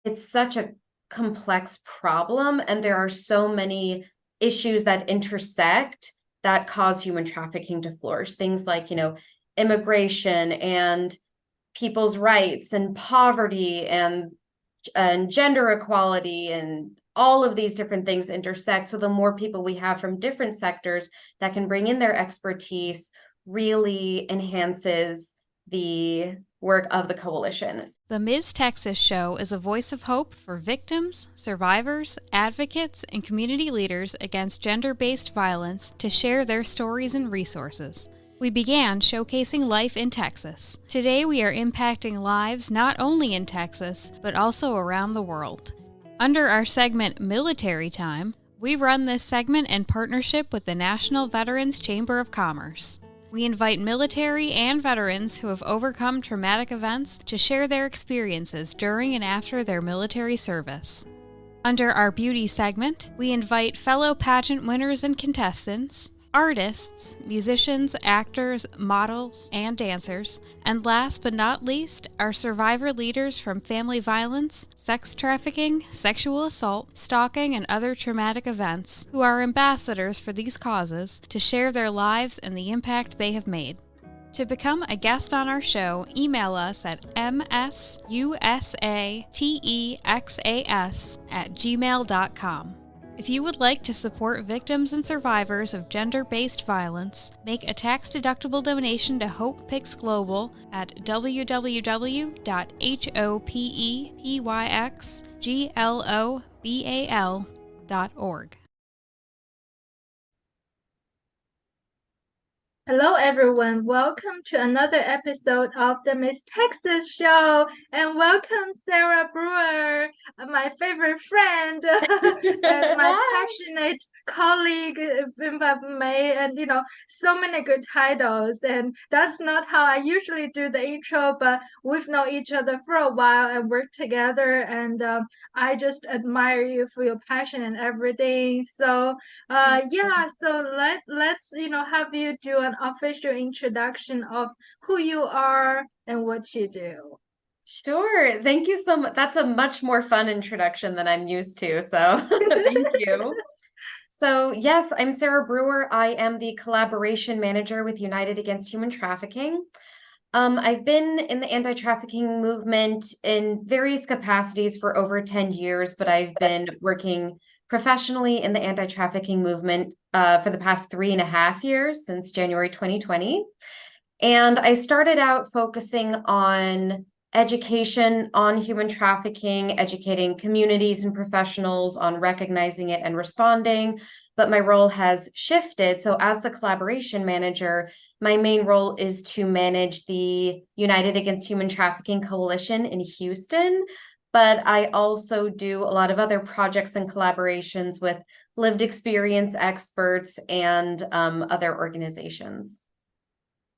it's such a complex problem, and there are so many issues that intersect that cause human trafficking to flourish. Things like, immigration and people's rights and poverty and gender equality and all of these different things intersect. So the more people we have from different sectors that can bring in their expertise really enhances the work of the coalition. The Ms. Texas Show is a voice of hope for victims, survivors, advocates, and community leaders against gender-based violence to share their stories and resources. We began showcasing life in Texas. Today we are impacting lives not only in Texas, but also around the world. Under our segment Military Time, we run this segment in partnership with the National Veterans Chamber of Commerce. We invite military and veterans who have overcome traumatic events to share their experiences during and after their military service. Under our beauty segment, we invite fellow pageant winners and contestants, artists, musicians, actors, models, and dancers, and last but not least, our survivor leaders from family violence, sex trafficking, sexual assault, stalking, and other traumatic events who are ambassadors for these causes to share their lives and the impact they have made. To become a guest on our show, email us at MsUSATexas@gmail.com. If you would like to support victims and survivors of gender-based violence, make a tax-deductible donation to Hope Pyx Global at www.hopepyxglobal.org. Hello, everyone. Welcome to another episode of the Miss Texas Show, and welcome Sara Breuer, my favorite friend and my passionate colleague in May, and so many good titles. And that's not how I usually do the intro, but we've known each other for a while and worked together, and I just admire you for your passion and everything. So so let's have you do an official introduction of who you are and what you do. Sure. Thank you so much. That's a much more fun introduction than I'm used to. So thank you. So yes, I'm Sara Breuer. I am the collaboration manager with United Against Human Trafficking. I've been in the anti-trafficking movement in various capacities for over 10 years, but I've been working professionally in the anti-trafficking movement for the past 3.5 years, since January 2020. And I started out focusing on education on human trafficking, educating communities and professionals on recognizing it and responding. But my role has shifted. So as the collaboration manager, my main role is to manage the United Against Human Trafficking Coalition in Houston. But I also do a lot of other projects and collaborations with lived experience experts and other organizations.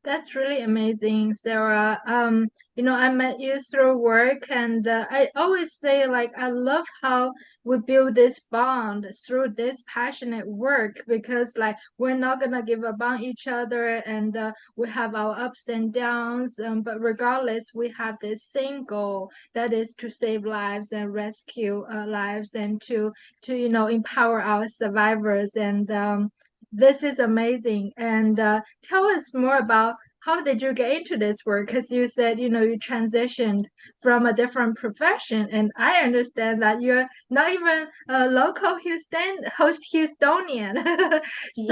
That's really amazing, Sara. I met you through work, and I always say, like, I love how we build this bond through this passionate work, because, like, we're not gonna give up on each other, and we have our ups and downs, but regardless, we have this same goal, that is to save lives and rescue lives, and to empower our survivors. And this is amazing. And tell us more about how did you get into this work? Because you said, you transitioned from a different profession. And I understand that you're not even a local Houstonian. So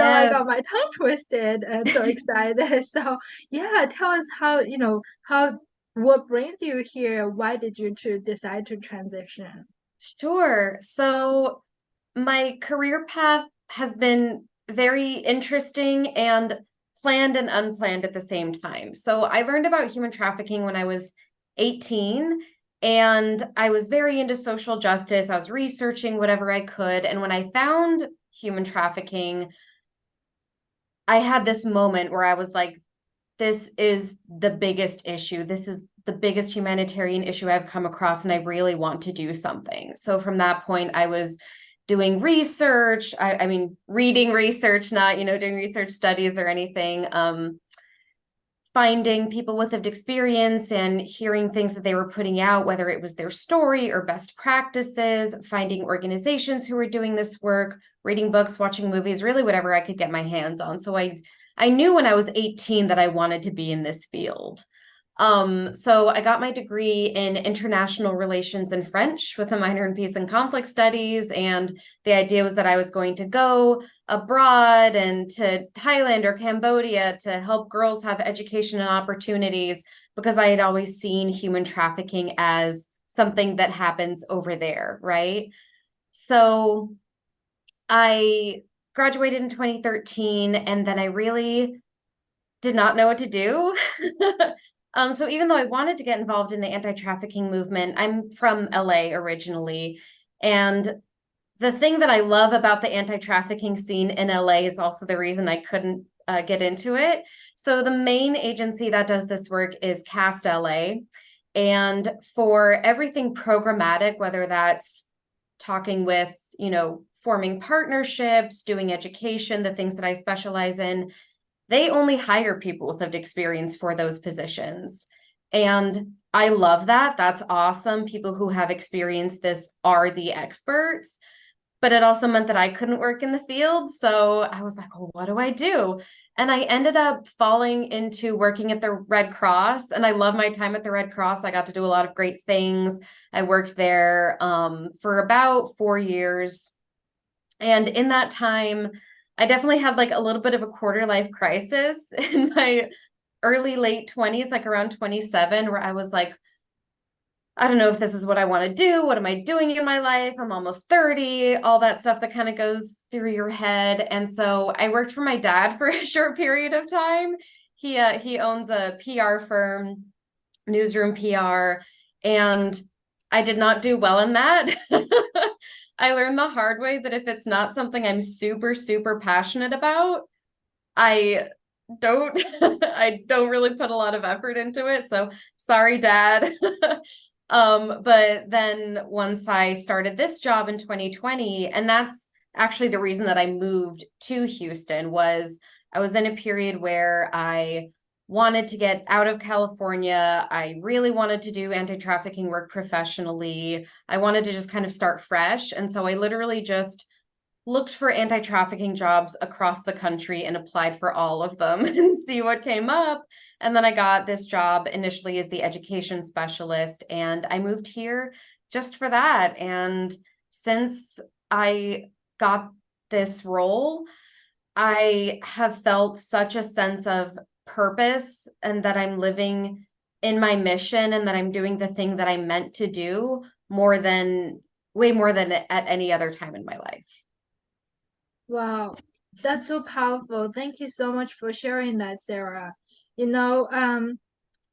I Yes. got my tongue twisted and so excited. So yeah, tell us what brings you here? Why did you decide to transition? Sure. So my career path has been very interesting and planned and unplanned at the same time. So I learned about human trafficking when I was 18, and I was very into social justice. I was researching whatever I could. And when I found human trafficking, I had this moment where I was like, this is the biggest issue. This is the biggest humanitarian issue I've come across, and I really want to do something. So from that point, I was doing research. I mean, reading research, not, doing research studies or anything. finding people with lived experience and hearing things that they were putting out, whether it was their story or best practices, finding organizations who were doing this work, reading books, watching movies, really whatever I could get my hands on. So I knew when I was 18 that I wanted to be in this field. So I got my degree in international relations and French with a minor in peace and conflict studies. And the idea was that I was going to go abroad and to Thailand or Cambodia to help girls have education and opportunities, because I had always seen human trafficking as something that happens over there, right? So I graduated in 2013, and then I really did not know what to do. So even though I wanted to get involved in the anti-trafficking movement, I'm from LA originally. And the thing that I love about the anti-trafficking scene in LA is also the reason I couldn't get into it. So the main agency that does this work is Cast LA. And for everything programmatic, whether that's talking with, forming partnerships, doing education, the things that I specialize in, they only hire people with lived experience for those positions. And I love that. That's awesome. People who have experienced this are the experts. But it also meant that I couldn't work in the field. So I was like, well, what do I do? And I ended up falling into working at the Red Cross. And I love my time at the Red Cross. I got to do a lot of great things. I worked there for about 4 years. And in that time, I definitely had like a little bit of a quarter life crisis in my early late 20s, like around 27, where I was like, I don't know if this is what I want to do. What am I doing in my life? I'm almost 30, all that stuff that kind of goes through your head. And so I worked for my dad for a short period of time. He owns a PR firm, newsroom PR, and I did not do well in that. I learned the hard way that if it's not something I'm super, super passionate about, I don't I don't really put a lot of effort into it. So sorry, Dad. But then once I started this job in 2020, and that's actually the reason that I moved to Houston, was I was in a period where I wanted to get out of California. I really wanted to do anti-trafficking work professionally. I wanted to just kind of start fresh. And so I literally just looked for anti-trafficking jobs across the country and applied for all of them and see what came up. And then I got this job initially as the education specialist, and I moved here just for that. And since I got this role, I have felt such a sense of purpose, and that I'm living in my mission, and that I'm doing the thing that I'm meant to do way more than at any other time in my life. Wow, that's so powerful. Thank you so much for sharing that, Sarah. I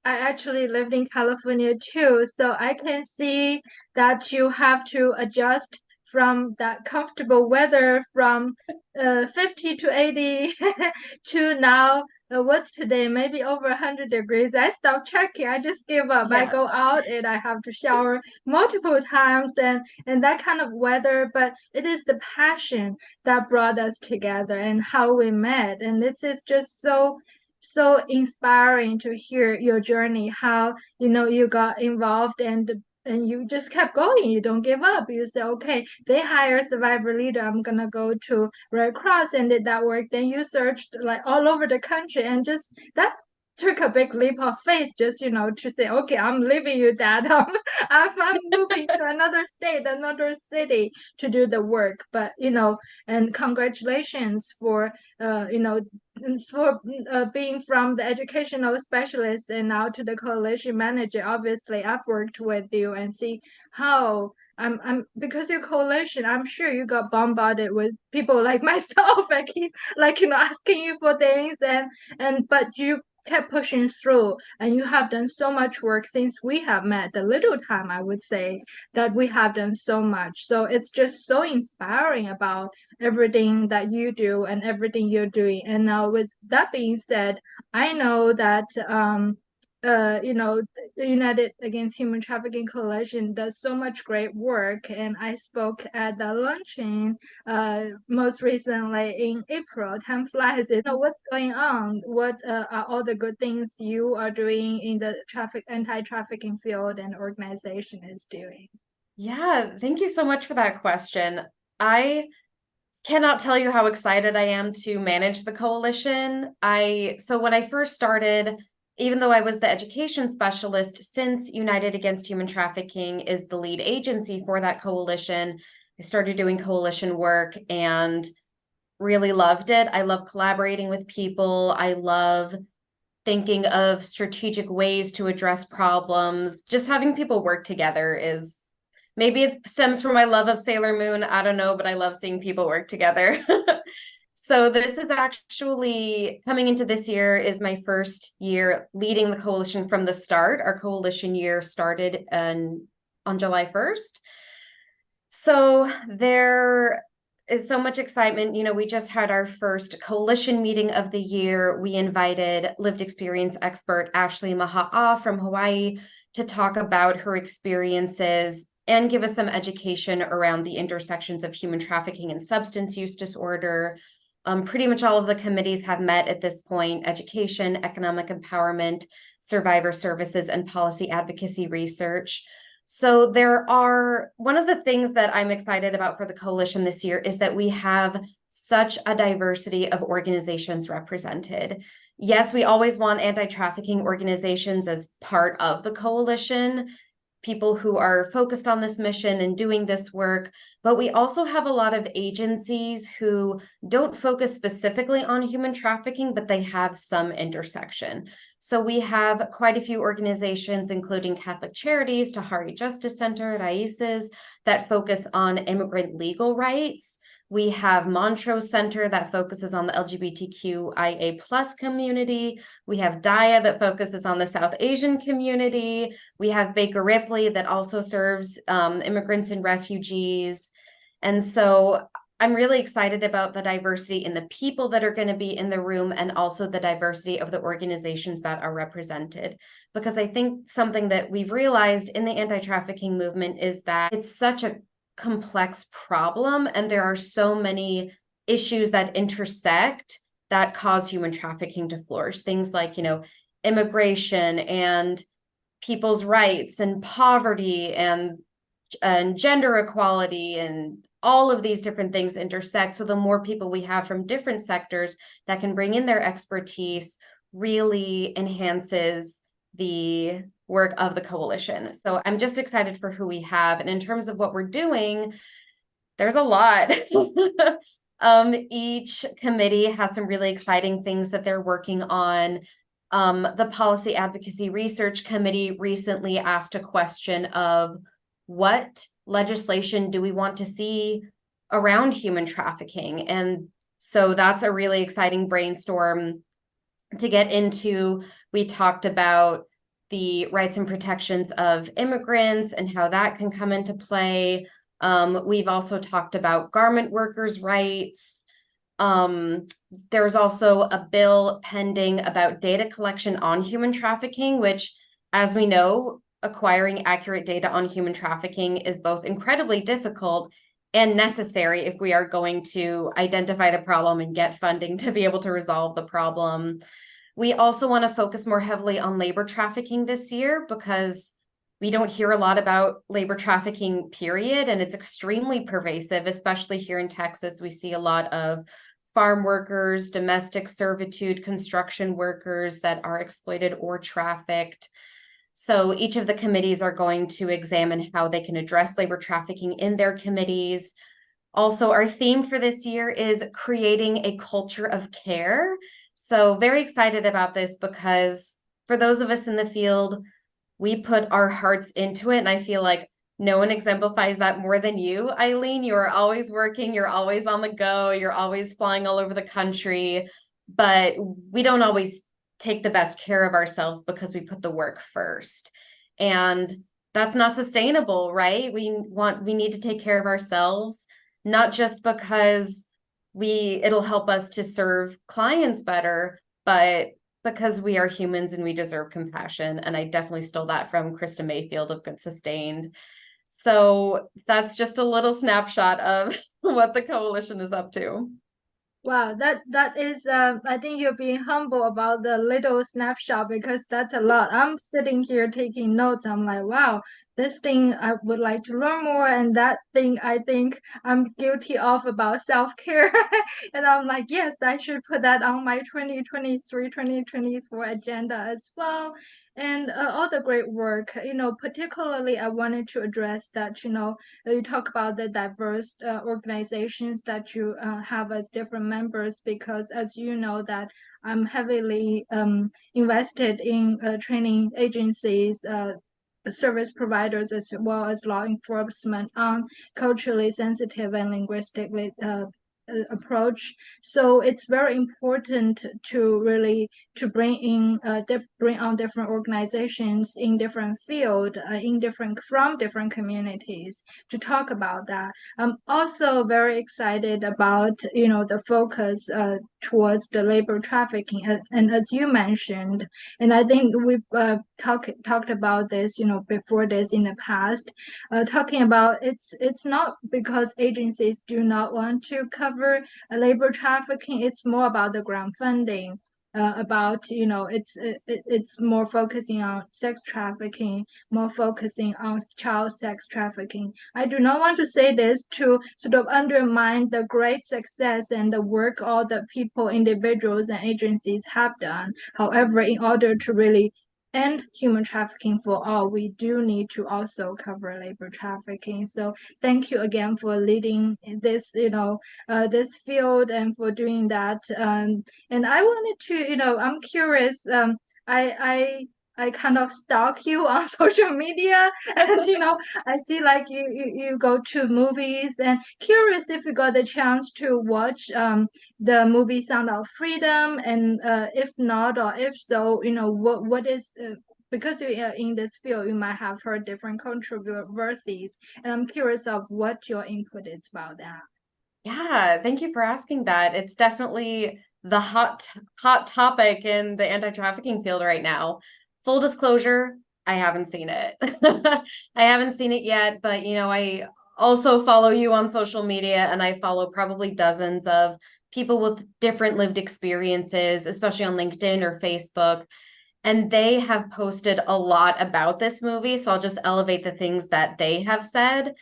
actually lived in California too, so I can see that you have to adjust from that comfortable weather from 50 to 80 to now. What's today? Maybe over 100 degrees. I stopped checking. I just give up. I Yeah. go out and I have to shower multiple times and that kind of weather. But it is the passion that brought us together and how we met. And it's just so inspiring to hear your journey, how you got involved and you just kept going. You don't give up. You say, okay, they hire survivor leader, I'm gonna go to Red Cross, and did that work. Then you searched like all over the country, and just that took a big leap of faith, just to say, okay, I'm leaving you, Dad. I'm moving to another state, another city to do the work. But and congratulations for being from the educational specialist and now to the coalition manager. Obviously, I've worked with you and see how I'm because your coalition, I'm sure you got bombarded with people like myself. I keep asking you for things, but you kept pushing through, and you have done so much work since we have met. The little time, I would say, that we have done so much. So it's just so inspiring about everything that you do and everything you're doing. And now, with that being said, I know that the United Against Human Trafficking Coalition does so much great work, and I spoke at the launching most recently in April. Time flies. What's going on? What are all the good things you are doing in the anti-trafficking field and organization is doing? Yeah, thank you so much for that question. I cannot tell you how excited I am to manage the coalition. So when I first started, even though I was the education specialist, since United Against Human Trafficking is the lead agency for that coalition, I started doing coalition work and really loved it. I love collaborating with people. I love thinking of strategic ways to address problems. Just having people work together is, maybe it stems from my love of Sailor Moon. I don't know, but I love seeing people work together. So this is actually coming into this year is my first year leading the coalition from the start. Our coalition year started on July 1st. So there is so much excitement. We just had our first coalition meeting of the year. We invited lived experience expert Ashley Maha'a from Hawaii to talk about her experiences and give us some education around the intersections of human trafficking and substance use disorder. Pretty much all of the committees have met at this point: education, economic empowerment, survivor services, and policy advocacy research. So one of the things that I'm excited about for the coalition this year is that we have such a diversity of organizations represented. Yes, we always want anti-trafficking organizations as part of the coalition, people who are focused on this mission and doing this work, but we also have a lot of agencies who don't focus specifically on human trafficking, but they have some intersection. So we have quite a few organizations, including Catholic Charities, Tahari Justice Center, Raices, that focus on immigrant legal rights. We have Montrose Center that focuses on the LGBTQIA plus community. We have DAIA that focuses on the South Asian community. We have Baker Ripley that also serves immigrants and refugees. And so I'm really excited about the diversity in the people that are going to be in the room, and also the diversity of the organizations that are represented. Because I think something that we've realized in the anti-trafficking movement is that it's such a complex problem, and there are so many issues that intersect that cause human trafficking to flourish. Things like, immigration and people's rights and poverty and gender equality, and all of these different things intersect. So the more people we have from different sectors that can bring in their expertise really enhances the work of the coalition. So I'm just excited for who we have. And in terms of what we're doing, there's a lot. Each committee has some really exciting things that they're working on. The Policy Advocacy Research Committee recently asked a question of, what legislation do we want to see around human trafficking? And so that's a really exciting brainstorm to get into. We talked about the rights and protections of immigrants and how that can come into play. We've also talked about garment workers' rights. There's also a bill pending about data collection on human trafficking, which, as we know, acquiring accurate data on human trafficking is both incredibly difficult and necessary if we are going to identify the problem and get funding to be able to resolve the problem. We also want to focus more heavily on labor trafficking this year, because we don't hear a lot about labor trafficking, period, and it's extremely pervasive, especially here in Texas. We see a lot of farm workers, domestic servitude, construction workers that are exploited or trafficked. So each of the committees are going to examine how they can address labor trafficking in their committees. Also, our theme for this year is creating a culture of care. So very excited about this, because for those of us in the field, we put our hearts into it. And I feel like no one exemplifies that more than you, Eileen. You are always working, you're always on the go, you're always flying all over the country, but we don't always take the best care of ourselves because we put the work first. And that's not sustainable, right? We need to take care of ourselves, not just because it'll help us to serve clients better, but because we are humans and we deserve compassion. And I definitely stole that from Krista Mayfield of Good Sustained. So that's just a little snapshot of what the coalition is up to. Wow, that is I think you're being humble about the little snapshot because that's a lot. I'm sitting here taking notes. I'm like, wow, this thing I would like to learn more, and that thing I think I'm guilty of about self-care. And I'm like, yes, I should put that on my 2023, 2024 agenda as well. And all the great work, particularly I wanted to address that, you talk about the diverse organizations that you have as different members, because as you know that I'm heavily invested in training agencies, service providers, as well as law enforcement on culturally sensitive and linguistically approach. So it's very important to really to bring in bring on different organizations in different field, from different communities to talk about that. I'm also very excited about the focus towards the labor trafficking, and as you mentioned, and I think we've talked about this before this in the past, talking about it's not because agencies do not want to cover labor trafficking. It's more about the ground funding, about it's more focusing on sex trafficking, more focusing on child sex trafficking. I do not want to say this to sort of undermine the great success and the work all the people, individuals, and agencies have done. However, in order to really end human trafficking for all, we do need to also cover labor trafficking. So thank you again for leading this, this field, and for doing that. And I wanted to, I'm curious. I kind of stalk you on social media, and I see like you go to movies, and curious if you got the chance to watch the movie Sound of Freedom, and if not, or if so, what is because you're in this field, you might have heard different controversies, and I'm curious of what your input is about that. Yeah, thank you for asking that. It's definitely the hot topic in the anti-trafficking field right now. Full disclosure, I haven't seen it. I haven't seen it yet, but I also follow you on social media, and I follow probably dozens of people with different lived experiences, especially on LinkedIn or Facebook. And they have posted a lot about this movie. So I'll just elevate the things that they have said.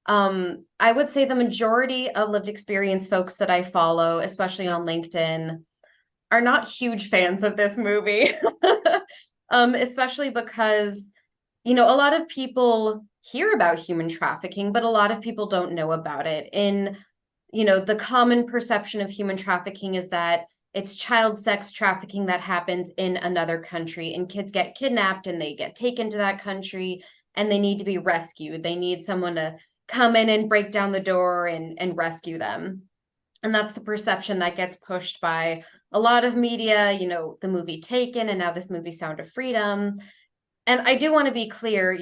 I would say the majority of lived experience folks that I follow, especially on LinkedIn, are not huge fans of this movie. Especially because, a lot of people hear about human trafficking, but a lot of people don't know about it. The common perception of human trafficking is that it's child sex trafficking that happens in another country, and kids get kidnapped and they get taken to that country and they need to be rescued. They need someone to come in and break down the door and rescue them. And that's the perception that gets pushed by a lot of media, the movie Taken, and now this movie Sound of Freedom. And I do want to be clear,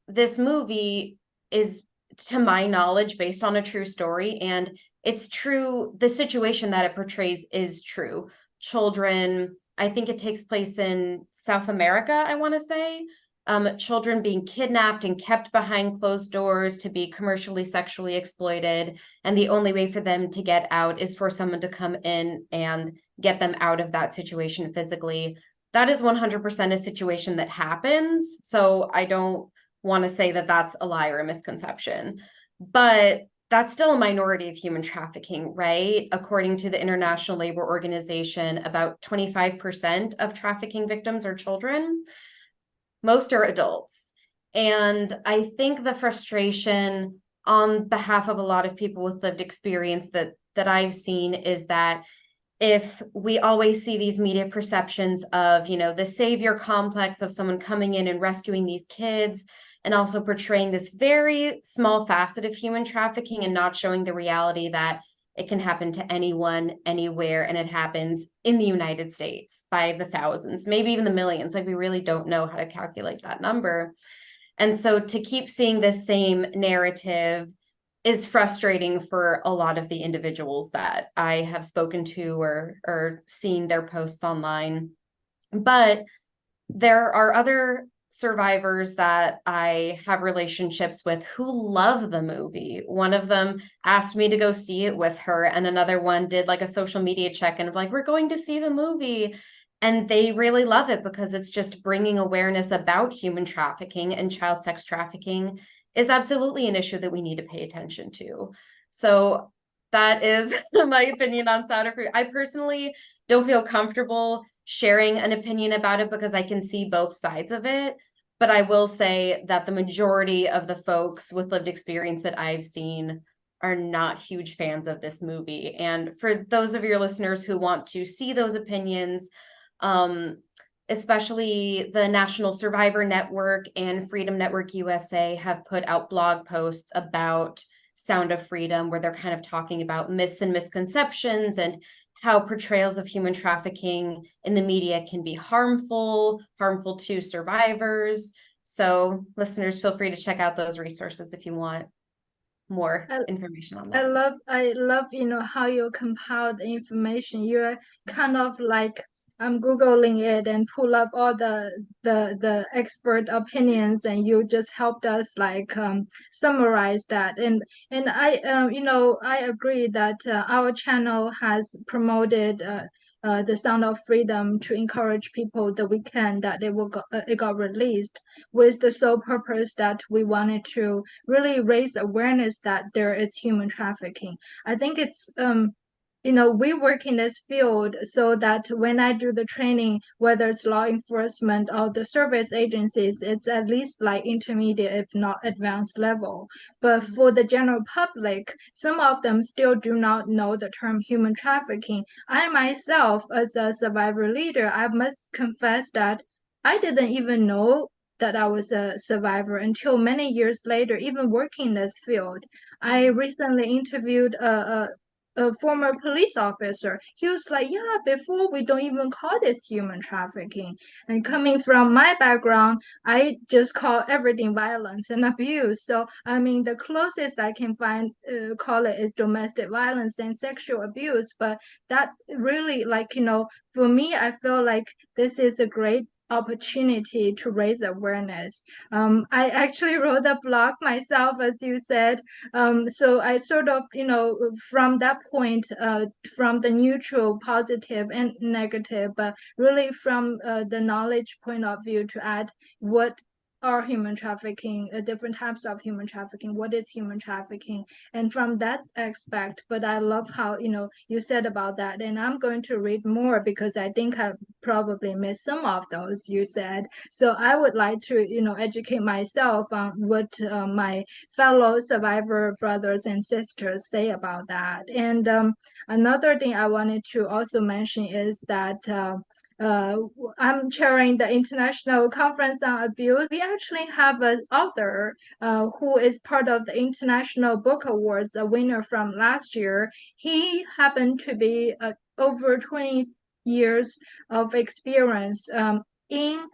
this movie is, to my knowledge, based on a true story, and it's true. The situation that it portrays is true. Children, I think it takes place in South America, I want to say. Children being kidnapped and kept behind closed doors to be commercially sexually exploited. And the only way for them to get out is for someone to come in and get them out of that situation physically. That is 100% a situation that happens. So I don't want to say that that's a lie or a misconception, but that's still a minority of human trafficking, right? According to the International Labor Organization, about 25% of trafficking victims are children. Most are adults. And I think the frustration on behalf of a lot of people with lived experience that I've seen is that if we always see these media perceptions of, the savior complex of someone coming in and rescuing these kids, and also portraying this very small facet of human trafficking and not showing the reality that it can happen to anyone, anywhere, and it happens in the United States by the thousands, maybe even the millions. Like, we really don't know how to calculate that number. And so to keep seeing this same narrative is frustrating for a lot of the individuals that I have spoken to or seen their posts online. But there are other survivors that I have relationships with who love the movie. One of them asked me to go see it with her, and another one did like a social media check-in of like, we're going to see the movie. And they really love it because it's just bringing awareness about human trafficking, and child sex trafficking is absolutely an issue that we need to pay attention to. So that is my opinion on sound of freedom. I personally don't feel comfortable sharing an opinion about it because I can see both sides of it. But I will say that the majority of the folks with lived experience that I've seen are not huge fans of this movie. And for those of your listeners who want to see those opinions, especially the National Survivor Network and Freedom Network USA have put out blog posts about Sound of Freedom, where they're kind of talking about myths and misconceptions and how portrayals of human trafficking in the media can be harmful to survivors. So listeners, feel free to check out those resources if you want more information on that. I love, how you compile the information. You're kind of like, I'm Googling it and pull up all the expert opinions, and you just helped us like summarize that. And I I agree that our channel has promoted the Sound of Freedom to encourage people the weekend that it got released, with the sole purpose that we wanted to really raise awareness that there is human trafficking. I think it's we work in this field so that when I do the training, whether it's law enforcement or the service agencies, it's at least like intermediate, if not advanced level. But for the general public, some of them still do not know the term human trafficking. I myself, as a survivor leader, I must confess that I didn't even know that I was a survivor until many years later, even working in this field. I recently interviewed a former police officer. He was like, yeah, before we don't even call this human trafficking. And coming from my background, I just call everything violence and abuse. So, I mean, the closest I can find, call it is domestic violence and sexual abuse. But that really, like, for me, I feel like this is a great opportunity to raise awareness. I actually wrote a blog myself, as you said, so I sort of, from that point, from the neutral, positive and negative, but really from the knowledge point of view, to add what are human trafficking, different types of human trafficking, what is human trafficking, and from that aspect. But I love how, you said about that, and I'm going to read more because I think I probably missed some of those you said. So I would like to, educate myself on what my fellow survivor brothers and sisters say about that. And another thing I wanted to also mention is that I'm chairing the International Conference on Abuse. We actually have an author who is part of the International Book Awards, a winner from last year. He happened to be over 20 years of experience in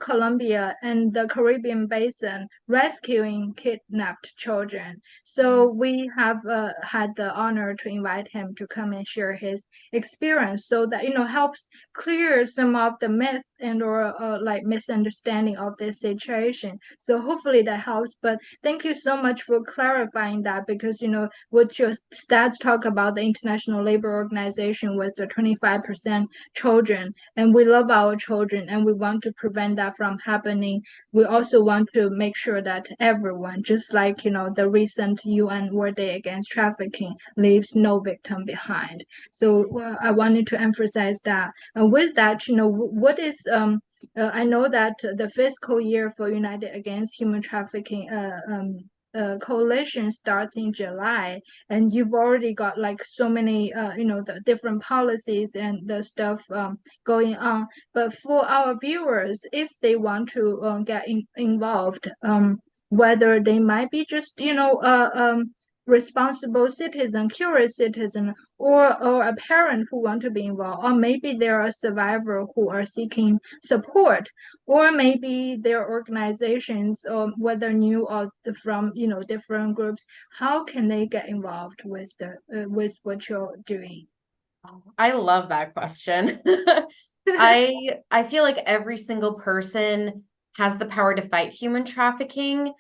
Colombia and the Caribbean basin rescuing kidnapped children. So we have had the honor to invite him to come and share his experience, so that helps clear some of the myths and or like misunderstanding of this situation. So hopefully that helps. But thank you so much for clarifying that, because what your stats talk about, the International Labor Organization was the 25% children, and we love our children and we want to prevent that from happening. We also want to make sure that everyone, just like the recent UN World Day Against Trafficking, leaves no victim behind. So I wanted to emphasize that. With that, what is I know that the fiscal year for United Against Human Trafficking coalition starts in July, and you've already got like so many the different policies and the stuff going on. But for our viewers, if they want to get involved, whether they might be just responsible citizen, curious citizen, or a parent who want to be involved, or maybe they're a survivor who are seeking support, or maybe their organizations, or whether new or from different groups. How can they get involved with the with what you're doing? I love that question. I feel like every single person has the power to fight human trafficking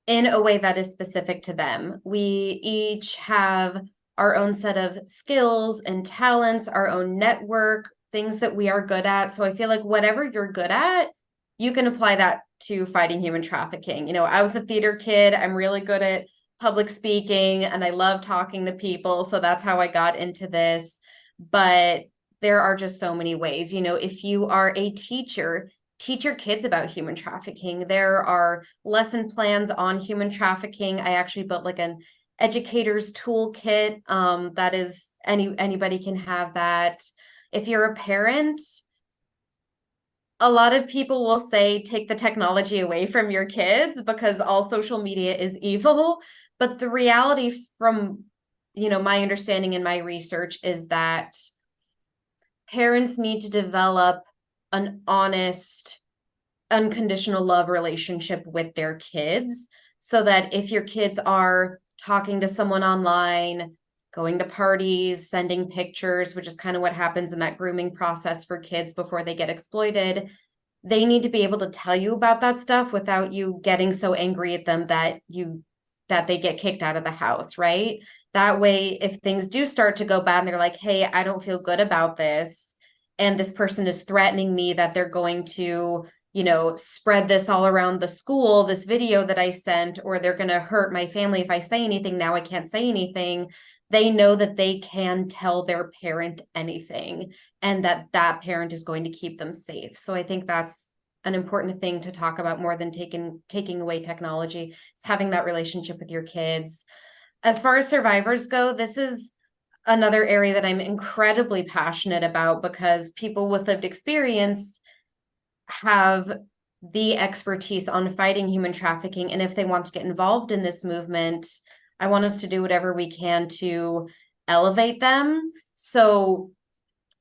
in a way that is specific to them. We each have our own set of skills and talents, our own network, things that we are good at. So I feel like whatever you're good at, you can apply that to fighting human trafficking. You know, I was a theater kid. I'm really good at public speaking and I love talking to people. So that's how I got into this. But there are just so many ways. You know, if you are a teacher, teach your kids about human trafficking. There are lesson plans on human trafficking. I actually built like an educator's toolkit. That is anybody can have that. If you're a parent, a lot of people will say take the technology away from your kids because all social media is evil. But the reality from, my understanding and my research is that parents need to develop an honest, unconditional love relationship with their kids so that if your kids are talking to someone online, going to parties, sending pictures, which is kind of what happens in that grooming process for kids before they get exploited, they need to be able to tell you about that stuff without you getting so angry at them that they get kicked out of the house, right? That way, if things do start to go bad and they're like, hey, I don't feel good about this, and this person is threatening me that they're going to, spread this all around the school, this video that I sent, or they're going to hurt my family if I say anything, now I can't say anything. They know that they can tell their parent anything and that parent is going to keep them safe. So I think that's an important thing to talk about more than taking away technology. It's having that relationship with your kids. As far as survivors go, this is another area that I'm incredibly passionate about because people with lived experience have the expertise on fighting human trafficking. And if they want to get involved in this movement, I want us to do whatever we can to elevate them. So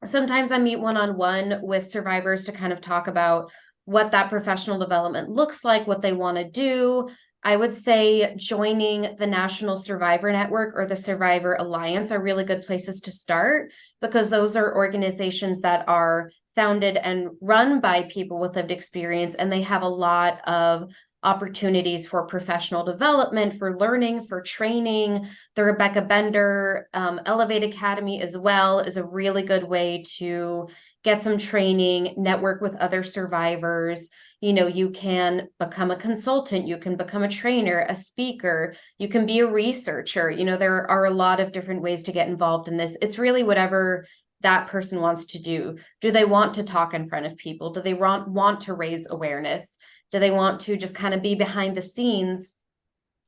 sometimes I meet one-on-one with survivors to kind of talk about what that professional development looks like, what they want to do. I would say joining the National Survivor Network or the Survivor Alliance are really good places to start because those are organizations that are founded and run by people with lived experience, and they have a lot of opportunities for professional development, for learning, for training. The Rebecca Bender Elevate Academy as well is a really good way to get some training, network with other survivors. You can become a consultant, you can become a trainer, a speaker, you can be a researcher. There are a lot of different ways to get involved in this. It's really whatever that person wants to do. Do they want to talk in front of people? Do they want to raise awareness? Do they want to just kind of be behind the scenes?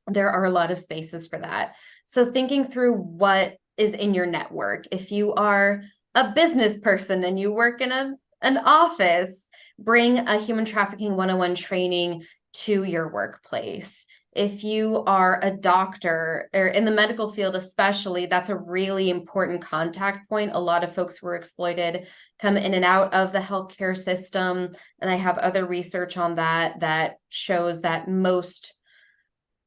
There are a lot of spaces for that. So thinking through what is in your network. If you are a business person and you work in an office, bring a human trafficking 101 training to your workplace. If you are a doctor or in the medical field, especially, that's a really important contact point. A lot of folks who were exploited come in and out of the healthcare system. And I have other research on that shows that most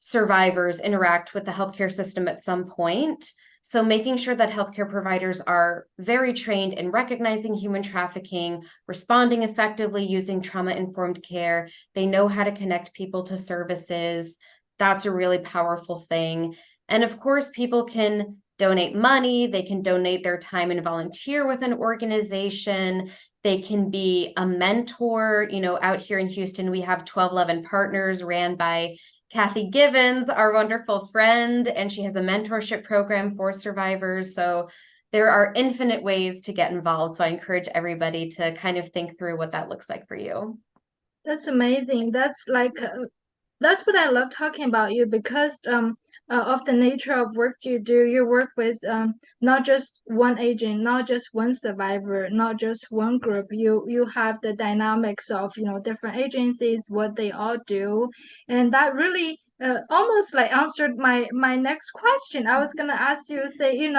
survivors interact with the healthcare system at some point. So making sure that healthcare providers are very trained in recognizing human trafficking, responding effectively using trauma-informed care. They know how to connect people to services. That's a really powerful thing. And of course, people can donate money. They can donate their time and volunteer with an organization. They can be a mentor. Out here in Houston, we have 1211 Partners ran by Kathy Givens, our wonderful friend, and she has a mentorship program for survivors. So there are infinite ways to get involved. So I encourage everybody to kind of think through what that looks like for you. That's amazing. That's what I love talking about you because of the nature of work you do. You work with not just one agent, not just one survivor, not just one group. You have the dynamics of different agencies, what they all do, and that really almost like answered my next question. I was gonna ask you, say,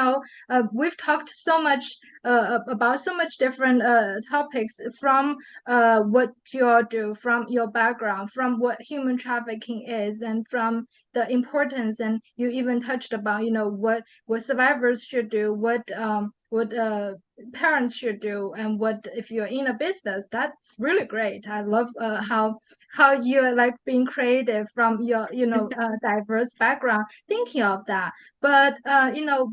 we've talked so much about so much different topics from what you do, from your background, from what human trafficking is, and from the importance. And you even touched about, what survivors should do, what parents should do, and what if you're in a business. That's really great. I love how you're like being creative from your diverse background, thinking of that. But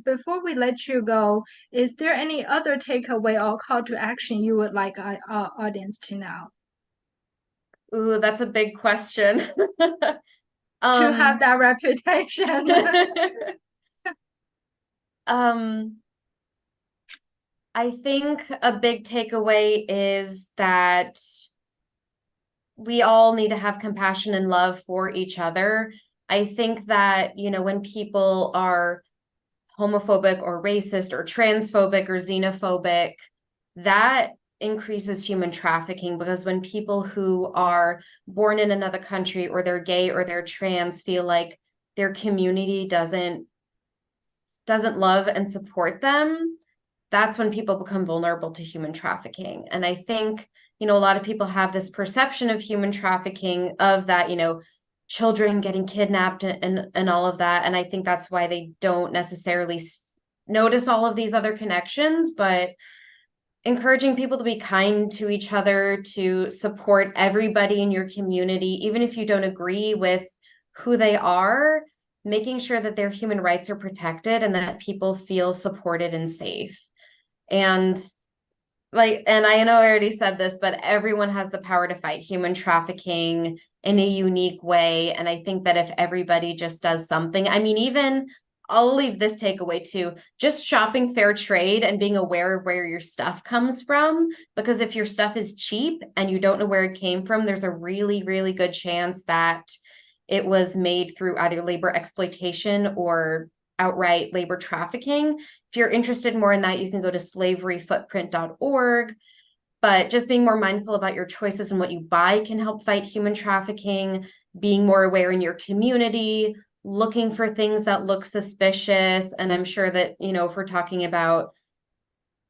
before we let you go, is there any other takeaway or call to action you would like our audience to know? Ooh, that's a big question. To have Um, that reputation. um, I think a big takeaway is that we all need to have compassion and love for each other. I think that, when people are homophobic or racist or transphobic or xenophobic, that increases human trafficking, because when people who are born in another country or they're gay or they're trans feel like their community doesn't love and support them, that's when people become vulnerable to human trafficking. And I think, a lot of people have this perception of human trafficking, of that, children getting kidnapped and all of that. And I think that's why they don't necessarily notice all of these other connections. But encouraging people to be kind to each other, to support everybody in your community, even if you don't agree with who they are, making sure that their human rights are protected and that people feel supported and safe. And I know I already said this, but everyone has the power to fight human trafficking in a unique way. And I think that if everybody just does something, I mean, even I'll leave this takeaway too, just shopping fair trade and being aware of where your stuff comes from. Because if your stuff is cheap and you don't know where it came from, there's a really, really good chance that it was made through either labor exploitation or outright labor trafficking. If you're interested more in that, you can go to slaveryfootprint.org. But just being more mindful about your choices and what you buy can help fight human trafficking, being more aware in your community, looking for things that look suspicious. And I'm sure that, if we're talking about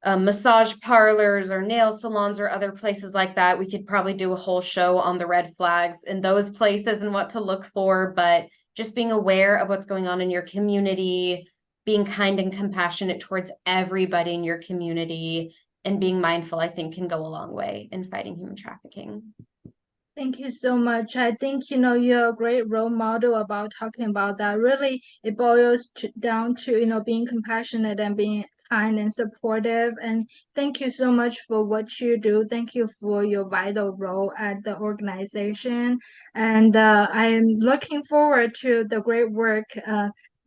massage parlors or nail salons or other places like that, we could probably do a whole show on the red flags in those places and what to look for. But just being aware of what's going on in your community, being kind and compassionate towards everybody in your community, and being mindful, I think, can go a long way in fighting human trafficking. Thank you so much. I think, you're a great role model about talking about that. Really, it boils down to, being compassionate and being kind and supportive. And thank you so much for what you do. Thank you for your vital role at the organization. And I am looking forward to the great work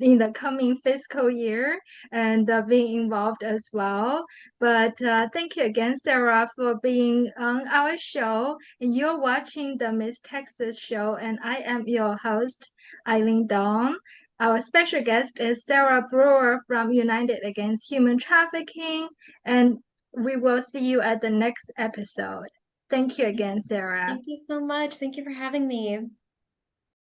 in the coming fiscal year, and being involved as well. But thank you again, Sara, for being on our show. And you're watching the Miss Texas show, and I am your host, Eileen Dawn. Our special guest is Sara Breuer from United Against Human Trafficking, and we will see you at the next episode. Thank you again, Sara. Thank you so much. Thank you for having me.